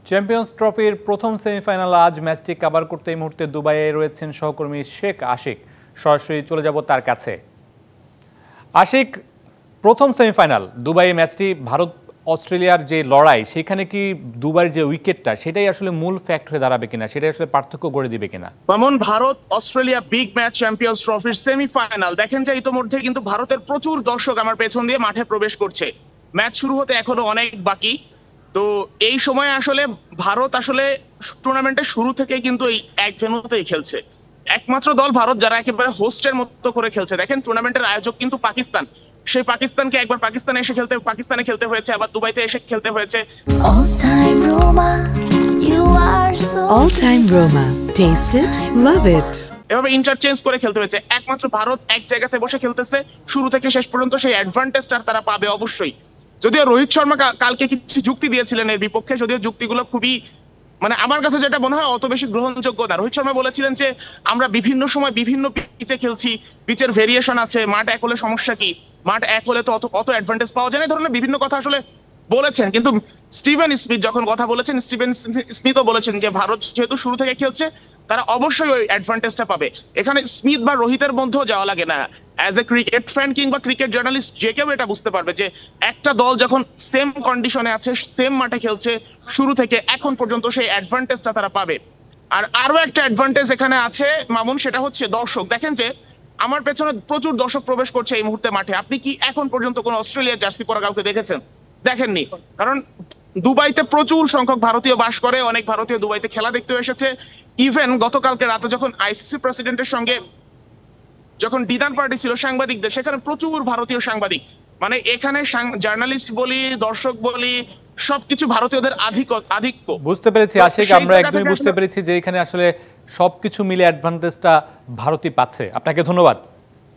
Champions ট্রফির প্রথম semifinal আজ ম্যাচটি কভার করতে এই মুহূর্তে দুবাইয়ে রয়েছেন সহকর্মী শেখ আশিক। সরাসরি চলে যাব তার কাছে। আশিক, প্রথম সেমিফাইনাল দুবাইয়ে ম্যাচটি ভারত অস্ট্রেলিয়ার যে লড়াই, সেখানে কি দুবাইয়ের যে উইকেটটা সেটাই আসলে মূল ফ্যাক্ট হয়ে দাঁড়াবে কিনা, সেটাই আসলে পার্থক্য করে দিবে কিনা? Mamun, Bharat Australia big match champions ট্রফির সেমিফাইনাল। দেখেন যে ইতোমধ্যে কিন্তু ভারতের প্রচুর দর্শক আমার পেছন দিয়ে মাঠে প্রবেশ করছে। ম্যাচ শুরু হতে এখনো অনেক বাকি। তো এই সময় আসলে ভারত আসলে টুর্নামেন্টের শুরু থেকে কিন্তু এই এক ভেন্যুতেই খেলছে। একমাত্র দল ভারত যারা একেবারে হোস্টের মতো করে খেলছে। দেখেন টুর্নামেন্টের আয়োজক কিন্তু পাকিস্তান, সেই পাকিস্তানকে একবার পাকিস্তানে খেলতে হয়েছে, আবার দুবাইতে এসে খেলতে হয়েছে। All time Roma. Taste it, love it. এভাবে ইন্টারচেঞ্জ করে খেলতে হয়েছে। একমাত্র ভারত এক জায়গাতে বসে খেলতেছে, শুরু থেকে শেষ পর্যন্ত সেই অ্যাডভান্টেজটা তারা পাবে অবশ্যই। যদিও রোহিত শর্মা কালকে কিছু যুক্তি দিয়েছিলেন এর বিপক্ষে, যদিও যুক্তিগুলো খুবই আমার কাছে যেটা মনে হয় অত বেশি গ্রহণযোগ্য না। রোহিত শর্মা বলেছিলেন যে আমরা বিভিন্ন সময় বিভিন্ন পিচে খেলছি, পিচের ভেরিয়েশন আছে, মাঠ এক হলে সমস্যা কি, মাঠ এক হলে তো অত অ্যাডভান্টেজ পাওয়া যায় না, ধরনের বিভিন্ন কথা আসলে বলেছেন। কিন্তু স্টিভেন স্মিথ যখন কথা বলেছেন, স্টিভেন স্মিথও বলেছেন যে ভারত যেহেতু শুরু থেকে খেলছে তারা অবশ্যই ওই অ্যাডভান্টেজটা পাবে। এখানে স্মিথ বা রোহিতের মধ্যেও যাওয়া লাগে না। অ্যাজ এ ক্রিকেট ফ্যান কিংবা ক্রিকেট জার্নালিস্ট যে কেউ এটা বুঝতে পারবে যে একটা দল যখন সেম কন্ডিশনে আছে, সেম মাঠে খেলছে শুরু থেকে এখন পর্যন্ত, সেই অ্যাডভান্টেজটা তারা পাবে। আর আরো একটা অ্যাডভান্টেজ এখানে আছে মামুন, সেটা হচ্ছে দর্শক। দেখেন যে আমার পেছনে প্রচুর দর্শক প্রবেশ করছে এই মুহূর্তে মাঠে। আপনি কি এখন পর্যন্ত কোন অস্ট্রেলিয়ার জার্সি পরা কাউকে দেখেছেন? দেখেননি। কারণ দুবাইতে প্রচুর সংখ্যক ভারতীয় বাস করে, অনেক ভারতীয় দুবাইতে খেলা দেখতে এসেছে। ইভেন গতকালকে রাতে যখন আইসিসি প্রেসিডেন্টের সঙ্গে যখন ডিনার পার্টি ছিল সাংবাদিকদের, সেখানে প্রচুর ভারতীয় সাংবাদিক। এখানে জার্নালিস্ট বলি, দর্শক বলি, সবকিছু ভারতীয়দের আধিক্য। বুঝতে পেরেছি আশিক, আমরা একদমই বুঝতে পেরেছি যে এখানে আসলে সবকিছু মিলে অ্যাডভান্টেজটা ভারতই পাচ্ছে। আপনাকে ধন্যবাদ।